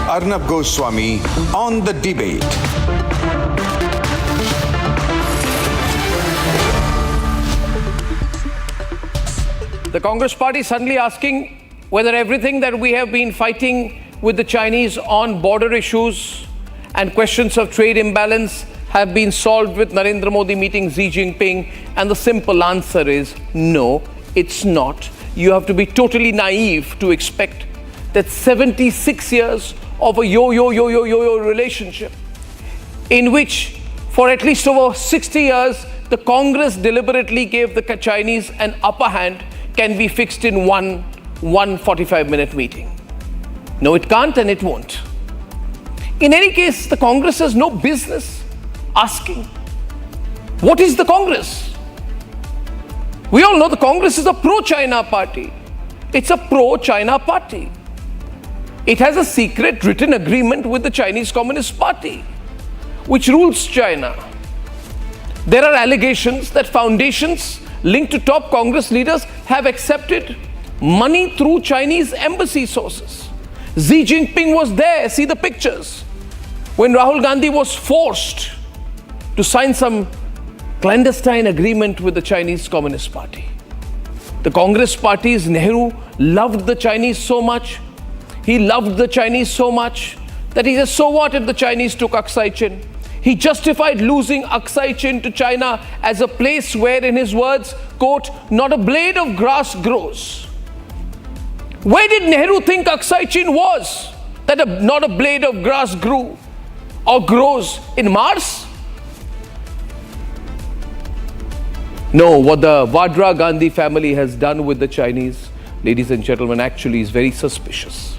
Arnab Goswami on the debate. The Congress party suddenly asking whether everything that we have been fighting with the Chinese on border issues and questions of trade imbalance have been solved with Narendra Modi meeting Xi Jinping, and the simple answer is no, it's not. You have to be totally naive to expect that 76 years of a yo-yo relationship, in which for at least over 60 years the Congress deliberately gave the Chinese an upper hand, can be fixed in one 45-minute meeting. No, it can't and it won't. In any case, the Congress has no business asking. What is the Congress? We all know the Congress is a pro-China party. It's a pro-China party. It has a secret written agreement with the Chinese Communist Party, which rules China. There are allegations that foundations linked to top Congress leaders have accepted money through Chinese embassy sources. Xi Jinping was there, see the pictures, when Rahul Gandhi was forced to sign some clandestine agreement with the Chinese Communist Party. The Congress Party's Nehru loved the Chinese so much, he loved the Chinese so much that he said, so what if the Chinese took Aksai Chin? He justified losing Aksai Chin to China as a place where, in his words, quote, not a blade of grass grows. Where did Nehru think Aksai Chin was? That not a blade of grass grew or grows in Mars? No, what the Vadra Gandhi family has done with the Chinese, ladies and gentlemen, actually is very suspicious.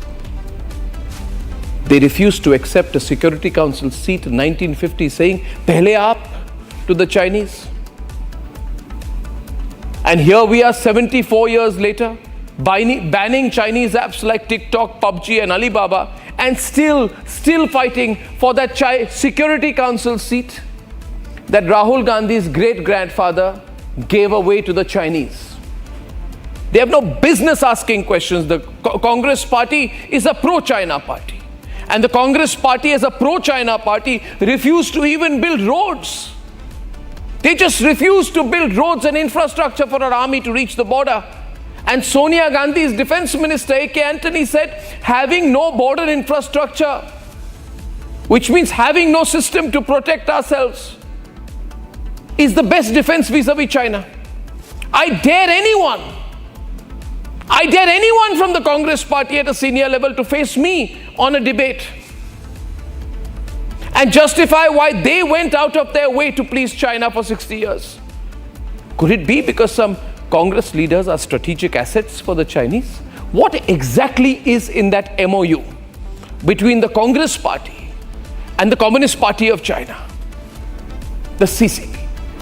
They refused to accept a Security Council seat in 1950, saying, "Pehle aap," to the Chinese. And here we are 74 years later, banning Chinese apps like TikTok, PUBG and Alibaba, and still fighting for that Security Council seat that Rahul Gandhi's great-grandfather gave away to the Chinese. They have no business asking questions. The Congress party is a pro-China party. And the Congress party, as a pro-China party, refused to even build roads. They just refused to build roads and infrastructure for our army to reach the border. And Sonia Gandhi's defense minister, A.K. Antony, said, having no border infrastructure, which means having no system to protect ourselves, is the best defense vis-a-vis China. I dare anyone from the Congress party at a senior level to face me on a debate and justify why they went out of their way to please China for 60 years. Could it be because some Congress leaders are strategic assets for the Chinese? What exactly is in that MoU between the Congress party and the Communist Party of China, the CCP?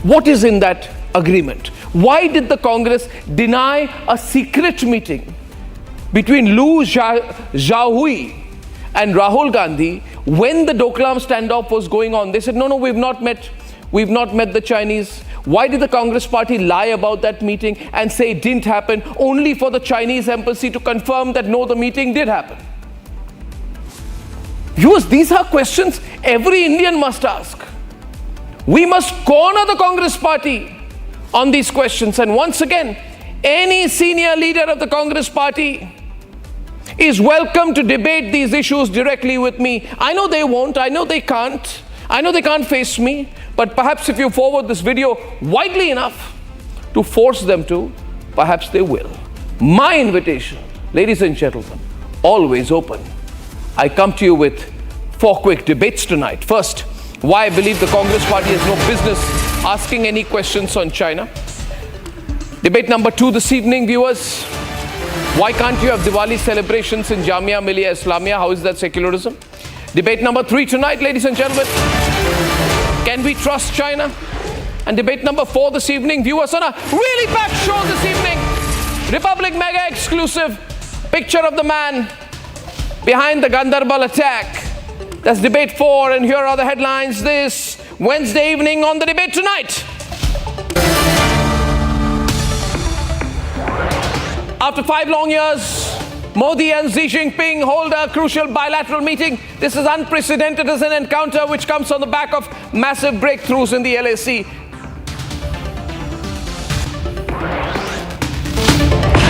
What is in that agreement? Why did the Congress deny a secret meeting between Liu Xiaohui and Rahul Gandhi when the Doklam standoff was going on? They said, no, we've not met the Chinese. Why did the Congress party lie about that meeting and say it didn't happen, only for the Chinese embassy to confirm that no, the meeting did happen? Viewers, these are questions every Indian must ask. We must corner the Congress party on these questions. And once again, any senior leader of the Congress party is welcome to debate these issues directly with me. I know they won't, I know they can't face me, but perhaps if you forward this video widely enough to force them to, perhaps they will. My invitation, ladies and gentlemen, always open. I come to you with 4 quick debates tonight. First, why I believe the Congress party has no business asking any questions on China. Debate number 2 this evening, viewers. Why can't you have Diwali celebrations in Jamia Millia Islamia? How is that secularism? Debate number 3 tonight, ladies and gentlemen. Can we trust China? And debate number 4 this evening, viewers, on a really packed show this evening. Republic Mega exclusive. Picture of the man behind the Gandarbal attack. That's debate 4, and here are the headlines this Wednesday evening on the debate tonight. After 5 long years, Modi and Xi Jinping hold a crucial bilateral meeting. This is unprecedented as an encounter which comes on the back of massive breakthroughs in the LAC.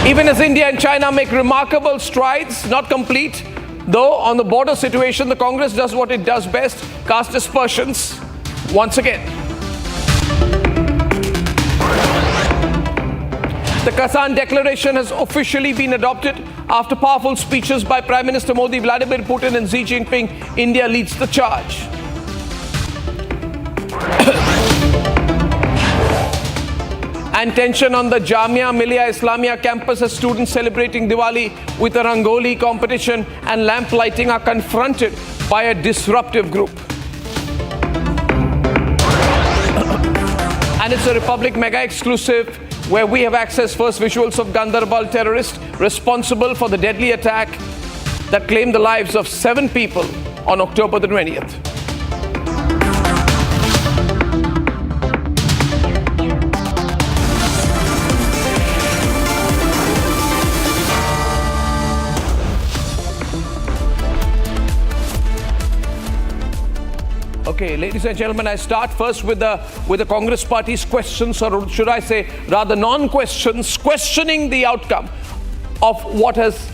Even as India and China make remarkable strides, not complete, though, on the border situation, the Congress does what it does best, cast aspersions once again. The Kazan declaration has officially been adopted. After powerful speeches by Prime Minister Modi, Vladimir Putin and Xi Jinping, India leads the charge. And tension on the Jamia Millia Islamia campus as students celebrating Diwali with a Rangoli competition and lamp lighting are confronted by a disruptive group. And it's a Republic mega exclusive where we have accessed first visuals of Gandarbal terrorist responsible for the deadly attack that claimed the lives of 7 people on October the 20th. Okay, ladies and gentlemen, I start first with the Congress Party's questions, or should I say, rather non-questions, questioning the outcome of what has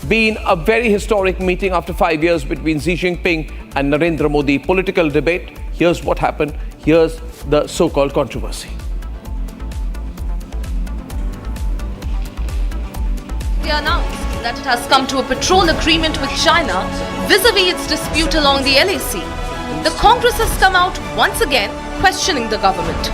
been a very historic meeting after 5 years between Xi Jinping and Narendra Modi. Political debate. Here's what happened. Here's the so-called controversy. They announced that it has come to a petrol agreement with China vis-a-vis its dispute along the LAC. The Congress has come out once again questioning the government.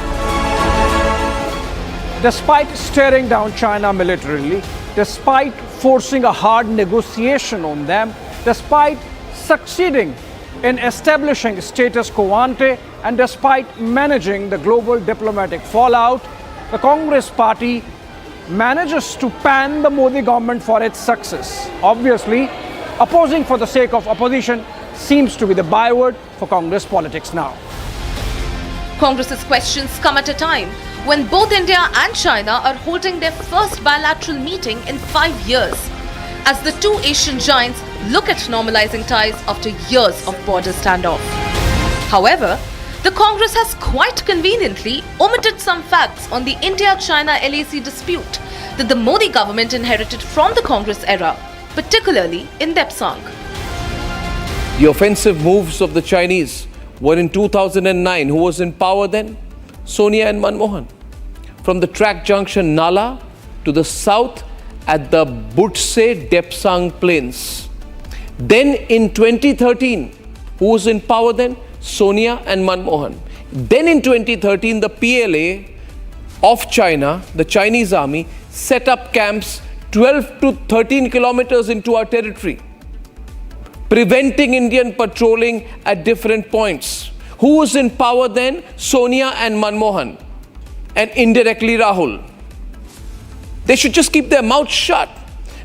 Despite staring down China militarily, despite forcing a hard negotiation on them, despite succeeding in establishing status quo ante, and despite managing the global diplomatic fallout, the Congress Party manages to pan the Modi government for its success. Obviously, opposing for the sake of opposition seems to be the byword for Congress politics now. Congress's questions come at a time when both India and China are holding their first bilateral meeting in 5 years, as the two Asian giants look at normalizing ties after years of border standoff. However, the Congress has quite conveniently omitted some facts on the India-China LAC dispute that the Modi government inherited from the Congress era, particularly in Depsang. The offensive moves of the Chinese were in 2009. Who was in power then? Sonia and Manmohan. From the track junction Nala to the south at the Butse Depsang plains. Then in 2013, who was in power then? Sonia and Manmohan. Then in 2013, the PLA of China, the Chinese army, set up camps 12 to 13 kilometers into our territory, preventing Indian patrolling at different points. Who was in power then? Sonia and Manmohan, and indirectly Rahul. They should just keep their mouths shut,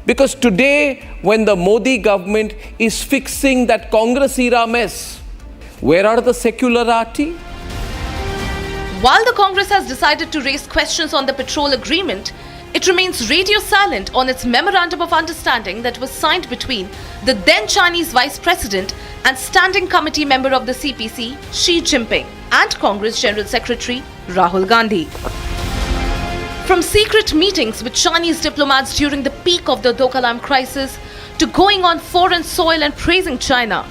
because today, when the Modi government is fixing that Congress era mess, where are the secularati? While the Congress has decided to raise questions on the petrol agreement, it remains radio silent on its memorandum of understanding that was signed between the then Chinese Vice President and Standing Committee member of the CPC, Xi Jinping, and Congress General Secretary Rahul Gandhi. From secret meetings with Chinese diplomats during the peak of the Doklam crisis to going on foreign soil and praising China,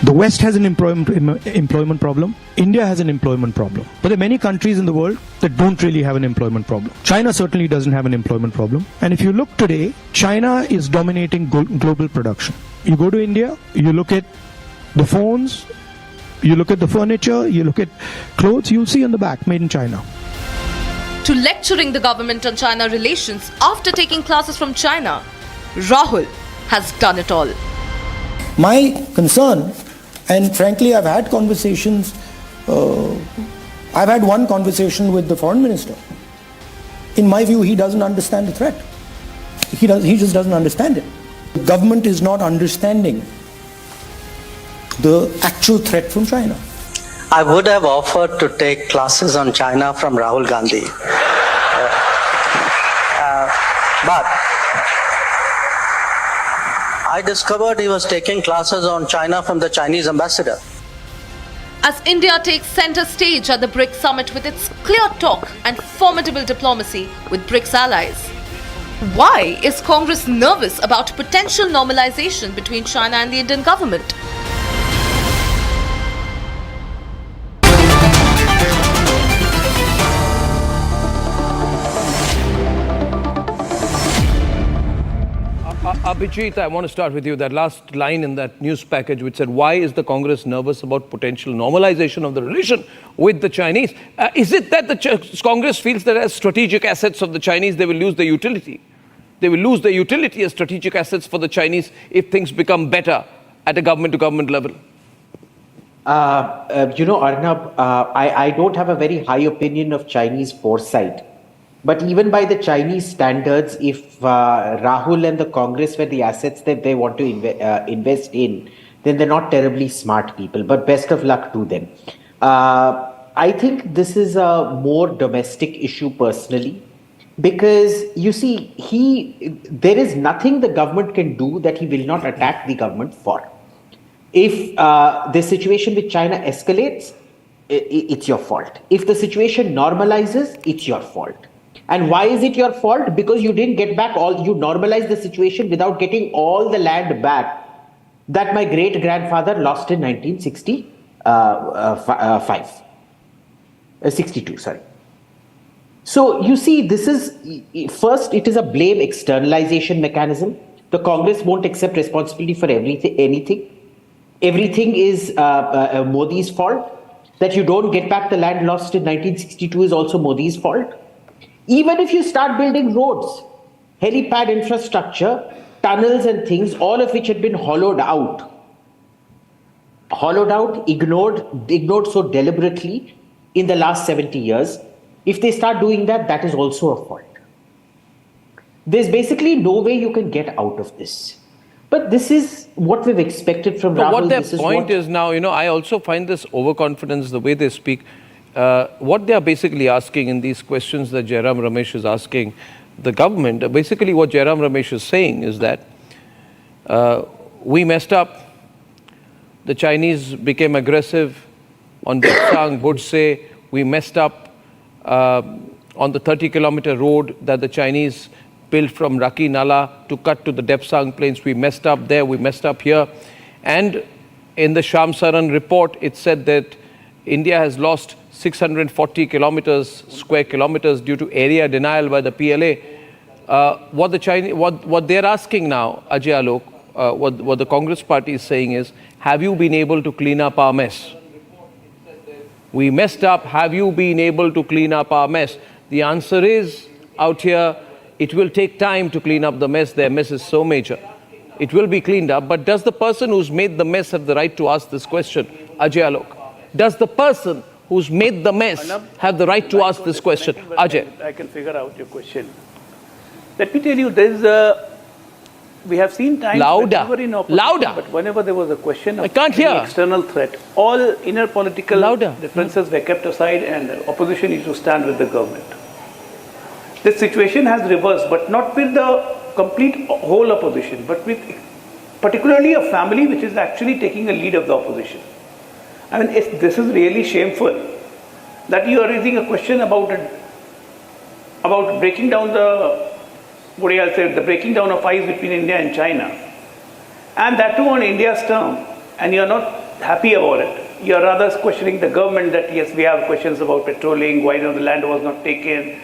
the West has an employment problem. India has an employment problem. But there are many countries in the world that don't really have an employment problem. China certainly doesn't have an employment problem. And if you look today, China is dominating global production. You go to India, you look at the phones, you look at the furniture, you look at clothes, you'll see on the back, made in China. To lecturing the government on China relations after taking classes from China, Rahul has done it all. My concern, and frankly I've had conversations, I've had one conversation with the foreign minister. In my view, he doesn't understand the threat. He just doesn't understand it. The government is not understanding the actual threat from China. I would have offered to take classes on China from Rahul Gandhi. But I discovered he was taking classes on China from the Chinese ambassador. As India takes center stage at the BRICS summit with its clear talk and formidable diplomacy with BRICS allies. Why is Congress nervous about potential normalization between China and the Indian government? Abhijit, I want to start with you. That last line in that news package which said, why is the Congress nervous about potential normalization of the relation with the Chinese? Is it that the Congress feels that as strategic assets of the Chinese, they will lose their utility? They will lose their utility as strategic assets for the Chinese if things become better at a government-to-government level? Arnab, I don't have a very high opinion of Chinese foresight. But even by the Chinese standards, if Rahul and the Congress were the assets that they want to invest in, then they're not terribly smart people. But best of luck to them. I think this is a more domestic issue personally, because you see, there is nothing the government can do that he will not attack the government for. If the situation with China escalates, it's your fault. If the situation normalizes, it's your fault. And why is it your fault? Because you didn't get back you normalized the situation without getting all the land back that my great-grandfather lost in 62, sorry. So you see, this is, first, it is a blame externalization mechanism. The Congress won't accept responsibility for anything. Everything is Modi's fault. That you don't get back the land lost in 1962 is also Modi's fault. Even if you start building roads, helipad infrastructure, tunnels and things, all of which had been hollowed out, ignored so deliberately in the last 70 years, if they start doing that, that is also a fault. There's basically no way you can get out of this. But this is what we've expected from Rahul. What their point is now, I also find this overconfidence, the way they speak. What they are basically asking in these questions that Jairam Ramesh is asking the government, basically what Jairam Ramesh is saying is that we messed up, the Chinese became aggressive on Depsang, Budse, we messed up on the 30-kilometer road that the Chinese built from Raki Nala to cut to the Depsang plains. We messed up there, we messed up here. And in the Sham Saran report, it said that India has lost 640 square kilometers due to area denial by the PLA. What they're asking now, Ajay Alok, what the Congress party is saying is, have you been able to clean up our mess? We messed up, have you been able to clean up our mess? The answer is, out here, it will take time to clean up the mess. Their mess is so major. It will be cleaned up, but does the person who's made the mess have the right to ask this question? Ajay Alok, does the person who's made the mess have the right to ask this question? Ajay. I can figure out your question. Let me tell you, we have seen times Louder. when we were in opposition, Louder. but whenever there was a question of I can't hear. external threat, all inner political Louder. differences were kept aside and the opposition used to stand with the government. This situation has reversed, but not with the complete whole opposition, but with particularly a family which is actually taking a lead of the opposition. I mean, this is really shameful that you are raising a question about breaking down the breaking down of ice between India and China, and that too on India's term, and you are not happy about it. You are rather questioning the government that yes, we have questions about patrolling, why the land was not taken.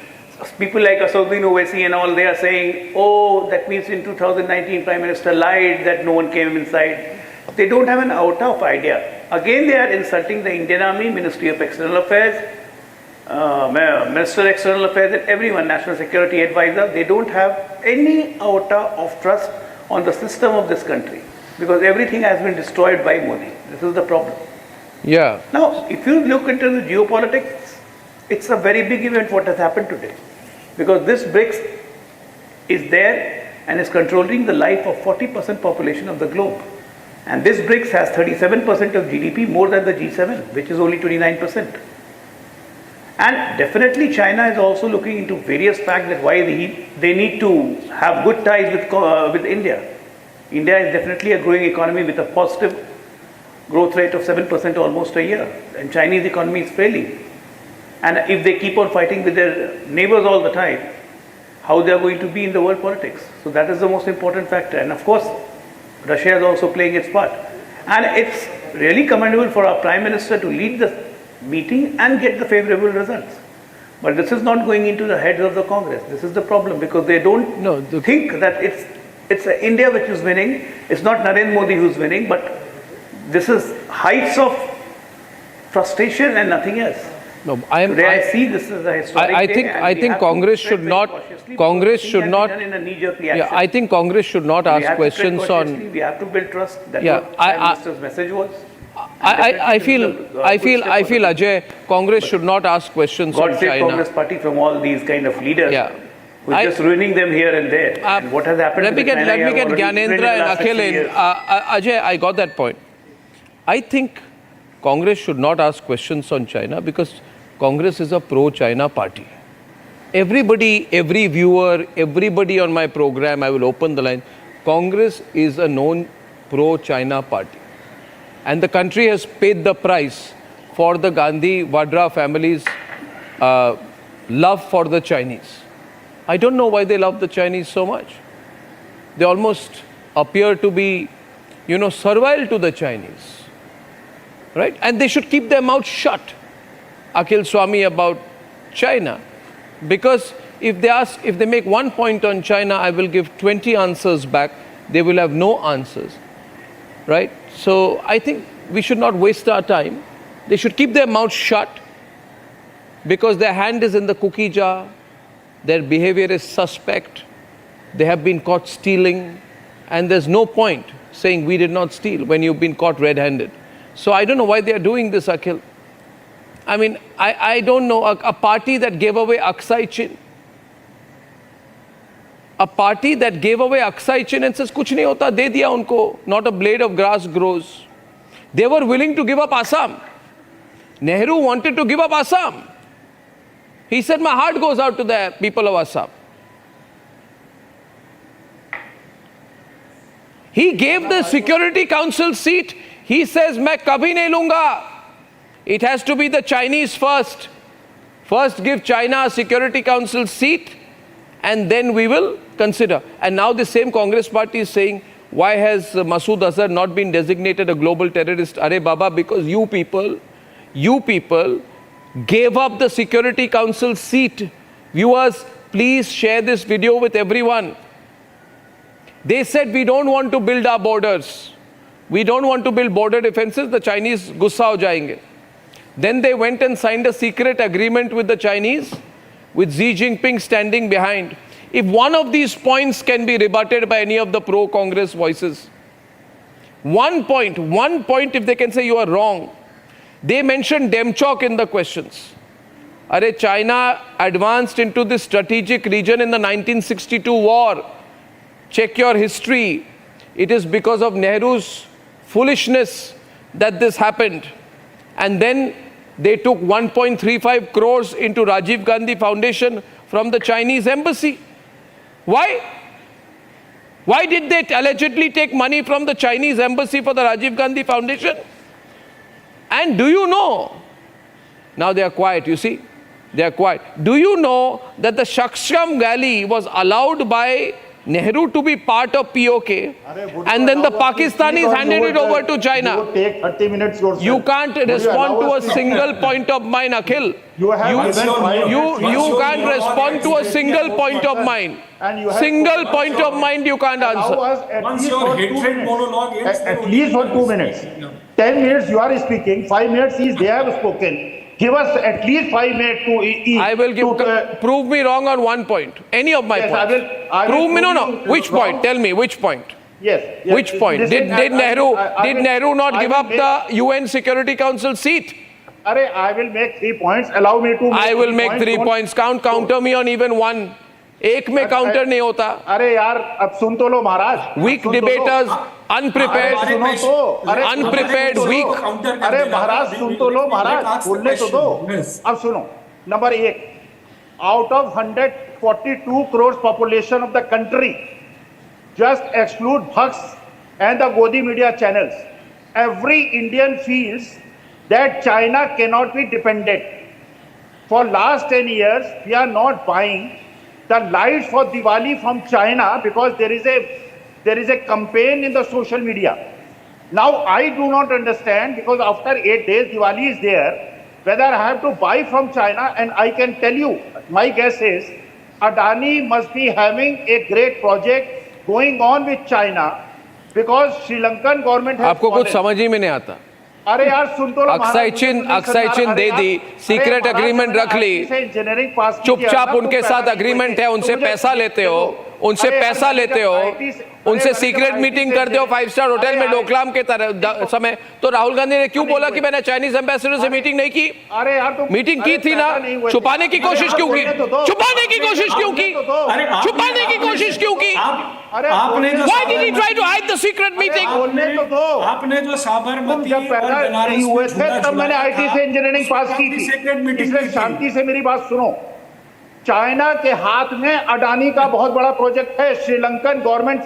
People like Asauddin Owaisi and all, they are saying, oh, that means in 2019 Prime Minister lied that no one came inside. They don't have an iota of idea. Again, they are insulting the Indian Army, Ministry of External Affairs, Minister of External Affairs, and everyone, National Security Advisor. They don't have any iota of trust on the system of this country because everything has been destroyed by Modi. This is the problem. Yeah. Now, if you look into the geopolitics, it's a very big event what has happened today because this BRICS is there and is controlling the life of 40% population of the globe. And this BRICS has 37% of GDP, more than the G7, which is only 29%. And definitely China is also looking into various facts that why they need to have good ties with India. India is definitely a growing economy with a positive growth rate of 7% almost a year. And Chinese economy is failing. And if they keep on fighting with their neighbors all the time, how they are going to be in the world politics. So that is the most important factor. And of course, Russia is also playing its part. And it's really commendable for our Prime Minister to lead the meeting and get the favorable results. But this is not going into the heads of the Congress. This is the problem, because they don't think that it's India which is winning. It's not Narendra Modi who's winning, but this is heights of frustration and nothing else. No, Today I see this as a historic day, I think Congress should not. Congress should not. Yeah, I think Congress should not ask questions on. We have to build trust. That's Yeah, what Prime Minister's message was. I feel Ajay, Congress should not ask questions on God save China. Congress party from all these kind of leaders. Yeah. Who are just ruining them here and there. And what has happened? Let me get Gyanendra and Akhil in. Ajay, I got that point. I think Congress should not ask questions on China because Congress is a pro-China party. Everybody, every viewer, everybody on my program, I will open the line. Congress is a known pro-China party. And the country has paid the price for the Gandhi Vadra family's love for the Chinese. I don't know why they love the Chinese so much. They almost appear to be, servile to the Chinese. Right? And they should keep their mouth shut, Akhil Swami, about China. Because if they make one point on China, I will give 20 answers back. They will have no answers. Right? So I think we should not waste our time. They should keep their mouth shut because their hand is in the cookie jar. Their behavior is suspect. They have been caught stealing. And there's no point saying we did not steal when you've been caught red-handed. So I don't know why they are doing this, Akhil. I mean, I don't know. A party that gave away Aksai Chin. A party that gave away Aksai Chin and says, kuch nahi hota, de diya unko. Not a blade of grass grows. They were willing to give up Assam. Nehru wanted to give up Assam. He said, my heart goes out to the people of Assam. He gave the Security Council seat. He says, main kabhi nahi lunga. It has to be the Chinese first. First give China a Security Council seat and then we will consider. And now the same Congress party is saying, why has Masood Azhar not been designated a global terrorist? Arey Baba, because you people gave up the Security Council seat. Viewers, please share this video with everyone. They said, we don't want to build our borders. We don't want to build border defenses. The Chinese gussa ho jayenge. Then they went and signed a secret agreement with the Chinese, with Xi Jinping standing behind. If one of these points can be rebutted by any of the pro-Congress voices, one point if they can say you are wrong. They mentioned Demchok in the questions. Arey, China advanced into this strategic region in the 1962 war. Check your history. It is because of Nehru's foolishness that this happened. And then they took 1.35 crores into Rajiv Gandhi Foundation from the Chinese embassy. Why? Why did they allegedly take money from the Chinese embassy for the Rajiv Gandhi Foundation? And do you know, now they are quiet, you see, they are quiet. Do you know that the Shaksham Valley was allowed by Nehru to be part of POK, and then the Pakistanis handed it over to China? Take 30 minutes yourself. You can't respond to a single point of mine, Akhil. You can't respond to a single point of mine. Single point of mine you can't answer. Once your hatred monologue ends, at least for 2 minutes. 10 minutes you are speaking, 5 minutes they have spoken. Give us at least 5 minutes to eat. I will give. Prove me wrong on one point. Any of my points. Prove me no. Which point? Tell me which point. Yes. Which point? Did Nehru not give up the UN Security Council seat? I will make 3 points. Allow me to. I will make 3 points. Counter me on even one. एक में counter नहीं होता. अरे यार अब सुन तो लो महाराज. Weak debaters अनप्रिपेयर्ड, सुनो तो, अरे अनप्रिपेयर्ड, वीक। अरे महाराज सुन तो लो, महाराज बोलने तो दो। अब सुनो, number 1, out of 142 crores population of the country, just exclude Bhaks and the Godi media channels, every Indian feels that China cannot be dependent. For last 10 years, we are not buying the lights for Diwali from China because there is a campaign in the social media. Now I do not understand, because after 8 days Diwali is there, whether I have to buy from China. And I can tell you, my guess is Adani must be having a great project going on with China, because Sri Lankan government has आपको कुछ समझ ही में नहीं आता। अरे यार सुन तो लो, अक्साइचिन दे दी, secret agreement रख ली, चुपचाप उनके साथ एग्रीमेंट है, उनसे पैसा लेते हो, उनसे पैसा लेते हो, उनसे सीक्रेट मीटिंग करते हो 5 स्टार होटल में डोकलाम के समय। तो राहुल गांधी ने क्यों बोला कि मैंने चाइनीज एम्बेसडर से मीटिंग नहीं की? अरे यार तो मीटिंग की थी ना, छुपाने की कोशिश क्यों की? छुपाने की कोशिश क्यों की? छुपाने की कोशिश क्यों की? आपने Why did he try to hide the secret meeting? बोलने तो दो। आपने जो साबरमती जब पैदा नहीं हुए थे तब मैंने आईटी से इंजीनियरिंग पास की थी, इसलिए शांति से मेरी बात सुनो। चाइना के हाथ में अडानी का बहुत बड़ा प्रोजेक्ट है। Sri Lankan government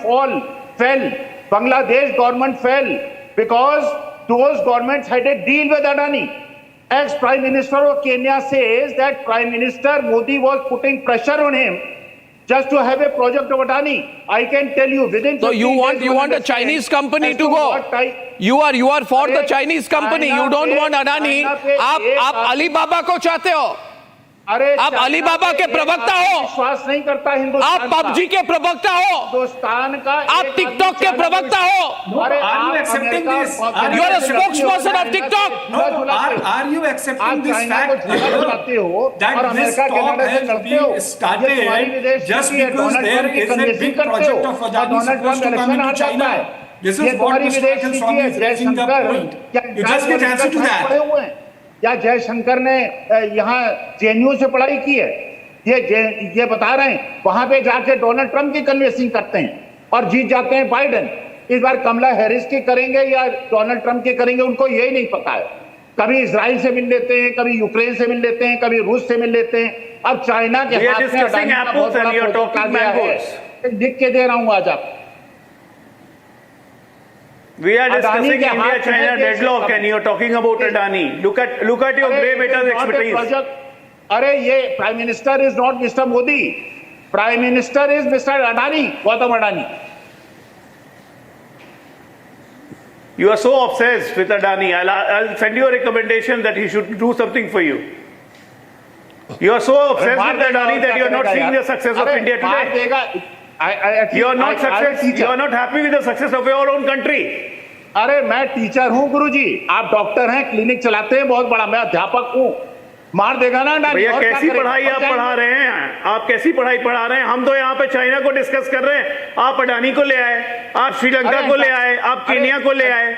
fail, Bangladesh government fail, because those governments had a deal with Adani. Ex Prime Minister of Kenya says that Prime Minister Modi was putting pressure on him just to have a project of Adani. I can tell you within. So you want a Chinese company to go? You are for the Chinese company. You don't want Adani. आप Alibaba को चाहते हो? अरे आप Alibaba के प्रवक्ता हो? विश्वास नहीं करता हिंदुस्तान। आप पबजी के प्रवक्ता हो? हिंदुस्तान का आप टिकटॉक के प्रवक्ता हो? अरे are you accepting this? You are a spokesperson of TikTok. No, are you accepting this fact that this talk has been started just because there is a big project of Adani supposed to come into China? This is what Mr. Akhil Swami is raising the point. You just get answer to that. या जयशंकर ने यहाँ JNU से पढ़ाई की है, ये बता रहे हैं, वहां पे जाके डोनाल्ड ट्रंप की कन्वेंसिंग करते हैं और जीत जाते हैं बाइडेन। इस बार कमला हैरिस की करेंगे या डोनाल्ड ट्रंप की करेंगे, उनको यही नहीं पता है। कभी इजराइल से मिल लेते हैं, कभी यूक्रेन से मिल लेते हैं, कभी रूस से मिल लेते हैं। अब चाइना के हाथ में लिख के दे रहा हूँ आज आप। We are discussing India-China deadlock and you're talking about Adani. Look at your grey beta's expertise. अरे ये prime minister is not mister Modi, prime minister is mister Adani, Gautam Adani. You are so obsessed with Adani. I'll send you a recommendation that he should do something for you. You are so obsessed with Adani that you are not seeing the success of India today. You are not happy with the success of your own country. अरे मैं teacher हूँ गुरुजी, आप doctor हैं, clinic चलाते हैं बहुत बड़ा, मैं अध्यापक हूँ। मार देगा ना भैया, कैसी पढ़ाई आप पढ़ा रहे हैं? आप कैसी पढ़ाई पढ़ा रहे हैं? हम तो यहाँ पे चाइना को डिस्कस कर रहे हैं, आप अडानी को ले आए, आप श्रीलंका को ले आए, आप केन्या को ले आए।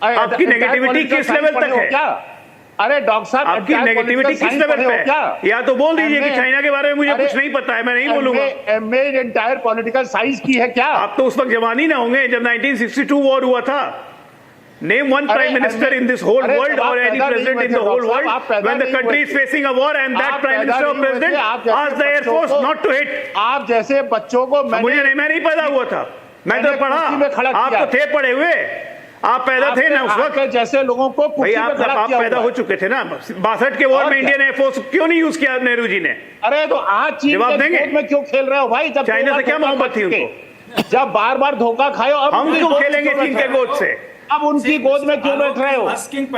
आपकी नेगेटिविटी किस लेवल तक है? अरे डॉक्टर साहब, आपकी नेगेटिविटी किस लेवल पे है? या तो बोल दीजिए कि चाइना के बारे में मुझे कुछ नहीं पता है, मैं नहीं बोलूंगा। एमए एंटायर पॉलिटिकल साइंस की है क्या? आप तो उस वक्त जवानी ना होंगे जब 1962 वॉर हुआ था। Name one prime minister in this whole world or any president in the whole world when the country is facing a war and that prime minister or president asked the air force not to hit. आप जैसे बच्चों को मैं नहीं पैदा हुआ था, मैं तो पढ़ा, आप तो थे पढ़े हुए, आप पैदा थे ना उस वक्त। जैसे लोगों को भाई आप पैदा हो चुके थे ना। 62 के वॉर में इंडियन एयरफोर्स क्यों नहीं यूज किया नेहरू जी ने? अरे तो आज चीन जवाब देंगे में क्यों खेल रहे हो भाई? जब चाइना से क्या मोहब्बत थी उनको? जब बार बार धोखा खाओ, अब हम क्यों खेलेंगे चीन के गोद से? अब उनकी गोद में क्यों बैठ रहे हो?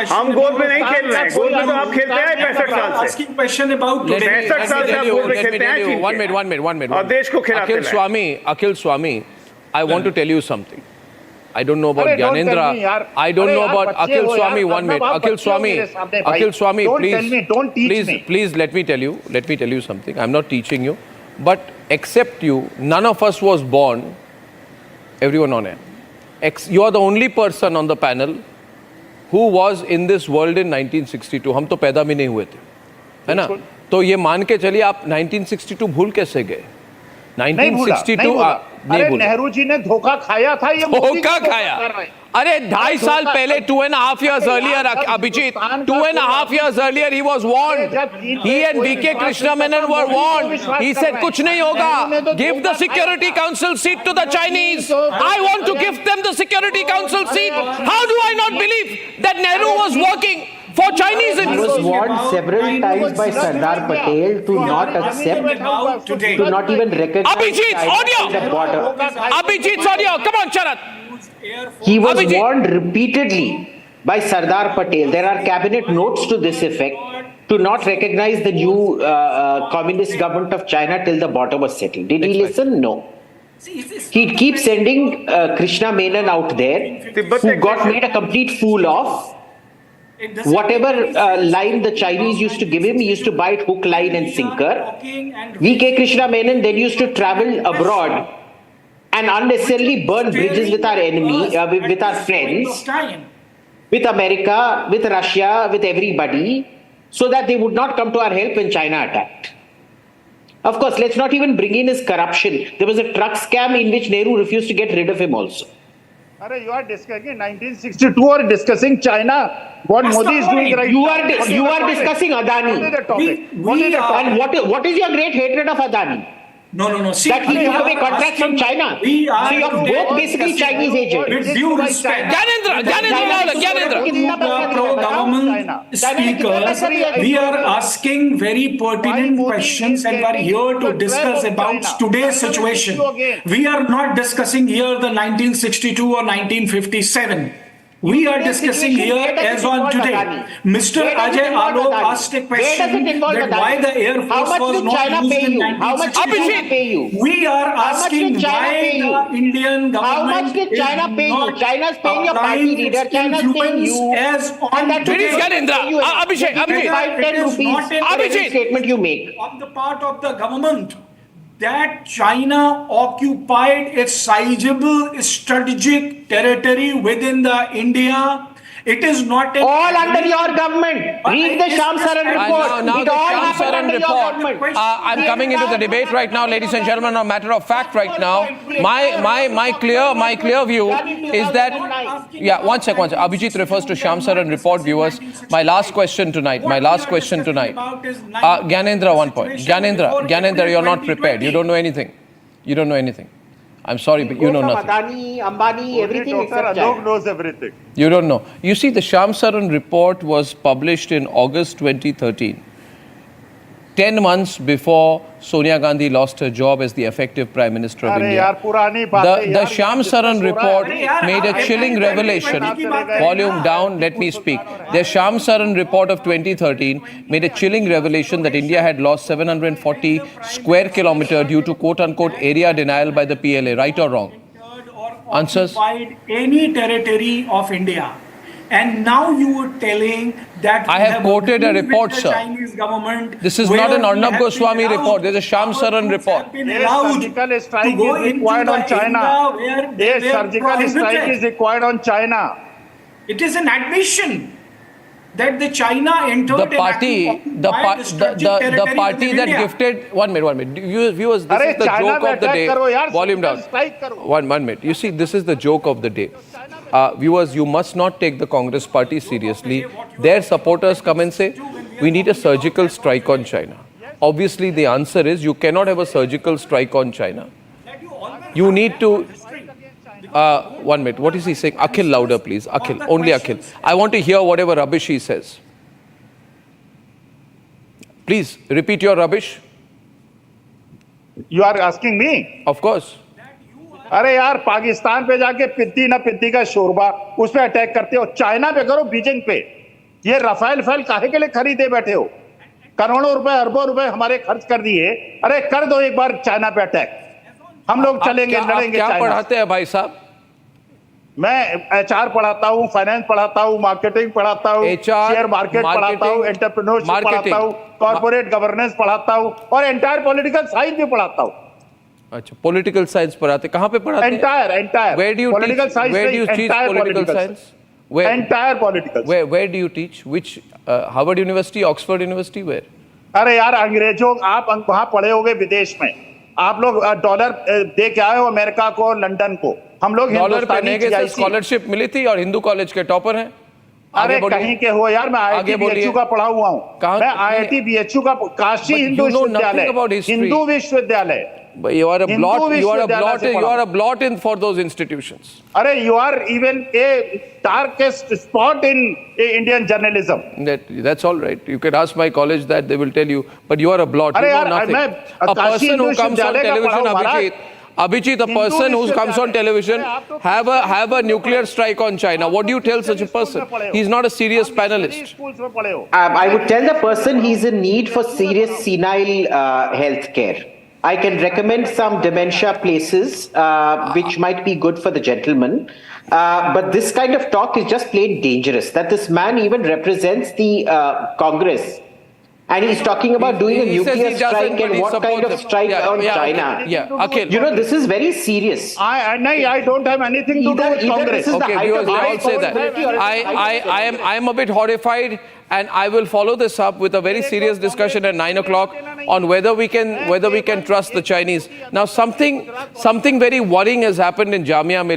हम गोद में नहीं खेल रहे हैं, गोद में तो आप खेलते हैं 65 साल से। 65 साल से आप गोद में खेलते हैं। 1 minute. और देश को खिलाते हैं। Akhil Swami, I want to tell you something. I don't know about Gyanendra. I don't know about Akhil Swami. 1 minute. Akhil Swami, please let me tell you something. I'm not teaching you, but except you, none of us was born. Everyone on air. You are the only person on the panel who was in this world in 1962. हम तो पैदा भी नहीं हुए थे, है ना? तो ये मान के चलिए आप 1962 भूल कैसे गए? नहीं भूला, 1962 नहीं भूला। नहीं अरे भूला। नेहरू जी ने धोखा खाया था, ये मोदी जी धोखा धोखा खाया। कर रहे हैं। अरे 2.5 साल पहले 2.5 years earlier, Abhijit, 2.5 years earlier he was warned. He and VK Krishna Menon were warned. He said कुछ नहीं होगा. Give the Security Council seat to the Chinese. I want to give them the Security Council seat. How do I not believe that Nehru was working for Chinese He was interests? warned several times by Sardar Patel to not accept, to not even recognize Abhijit's China audio. as a border. Abhijit's audio. Come on, Sharat. He was Abhijit. warned repeatedly by Sardar Patel. There are cabinet notes to this effect to not recognize the new communist government of China till the border was settled. Did he listen? No. He'd keep sending Krishna Menon out there, who got made a complete fool of. Whatever line the Chinese used to give him, he used to buy it hook, line and sinker. VK Krishna Menon then used to travel abroad and unnecessarily burn bridges with our enemy, with our friends, with America, with Russia, with everybody, so that they would not come to our help when China attacked. Of course, let's not even bring in his corruption. There was a truck scam in which Nehru refused to get rid of him also. You are discussing 1962 or discussing China. What Modi is doing right You now. are discussing Adani. What is the topic? And what is your great hatred of Adani? No. See, That he took away contracts from China. So you are both basically Chinese agents. With due respect, Gyanendra. the pro-government speakers, we are asking very pertinent questions and we are here to discuss about today's situation. We are not discussing here the 1962 or 1957. We are discussing here as on today. Mr. Ajay Alok asked a question that why the Air Force was not used in 1962. We are asking why the Indian government is not applying its influence as on today. Abhishek. Statement you make. On the part of the government that China occupied a sizable strategic territory within the India. It is not all under your government. Read the Sham Saran report. Now It the all Sham happened Saran under your report. government. I'm coming into the debate right now, ladies and gentlemen, on a matter of fact right now. My clear view is that, one second. Abhijit refers to Sham Saran report, viewers. My last question tonight. Gyanendra, one point. Gyanendra, you're not prepared. You don't know anything. I'm sorry, but you know nothing. Adani, Ambani, everything except China. Alok knows everything. You don't know. You see, the Sham Saran report was published in August 2013, 10 months before Sonia Gandhi lost her job as the effective Prime Minister of India. The Sham Saran report made a chilling revelation. Volume down, let me speak. The Sham Saran report of 2013 made a chilling revelation that India had lost 740 square kilometers due to quote-unquote area denial by the PLA. Right or wrong? Answers? Any territory of India. And now you are telling that I have quoted a report, sir. Chinese government. This is not an Arnab Goswami report. There's a Sham Saran report. Surgical strike is required on China. Surgical strike is required on China. It is an admission that the China entered The party that gifted 1 minute. Viewers, this is the joke of the day. Volume down. 1 minute. You see, this is the joke of the day. Viewers, you must not take the Congress party seriously. Their supporters come and say, we need a surgical strike on China. Obviously, the answer is you cannot have a surgical strike on China. You need to... 1 minute. What is he saying? Akhil, louder, please. Akhil. Only Akhil. I want to hear whatever rubbish he says. Please, repeat your rubbish. You are asking me? Of course. अरे यार पाकिस्तान पे जाके पिद्दी ना पिद्दी का शोरबा उस पे attack करते हो, चाइना पे करो, बीजिंग पे। ये राफेल फैल काहे के लिए खरीदे बैठे हो? करोड़ों रुपए अरबों रुपए हमारे खर्च कर दिए। अरे कर दो एक बार चाइना पे अटैक, हम लोग चलेंगे, लड़ेंगे। क्या पढ़ाते हैं भाई साहब? मैं एचआर पढ़ाता हूँ, फाइनेंस पढ़ाता हूँ, मार्केटिंग पढ़ाता हूँ, शेयर मार्केट पढ़ाता हूँ, एंटरप्रेन्योरशिप पढ़ाता हूँ, कॉर्पोरेट गवर्नेंस पढ़ाता हूँ और एंटायर पॉलिटिकल साइंस भी पढ़ाता हूँ। अच्छा, पॉलिटिकल साइंस पढ़ाते, कहाँ पे पढ़ाते हैं? Entire Where do you teach political science? Entire political. Where do you teach? Which Harvard University, Oxford University, where? अरे यार अंग्रेजों, आप वहां पढ़े होगे विदेश में, आप लोग डॉलर दे के आए हो अमेरिका को, लंदन को, हम लोग डॉलर पे हिंदुस्तानी नेगे से GIC। स्कॉलरशिप मिली थी और हिंदू कॉलेज के टॉपर हैं। अरे कहीं के हो यार, मैं IIT BHU का पढ़ा हुआ हूँ, मैं IIT BHU का, काशी हिंदू विश्वविद्यालय, हिंदू विश्वविद्यालय। You are a blot. You are a blot in for those institutions. अरे you are even a darkest spot in Indian journalism. That's all right. You can ask my college that, they will tell you. But you are a blot. You know nothing. A person who comes on television, Abhijit, a person who comes on television have a nuclear strike on China. What do you tell such a person? He's not a serious panelist. I would tell the person he's in need for serious senile health care. I can recommend some dementia places, which might be good for the gentleman. But this kind of talk is just plain dangerous. That this man even represents the Congress. And he's talking about doing a nuclear strike and what kind of strike on China. Okay. You know, this is very serious. I don't have anything to do with Congress. Okay, viewers, they all say that. I am a bit horrified, and I will follow this up with a very serious discussion at 9 o'clock on whether we can trust the Chinese. Now, something very worrying has happened in Jamia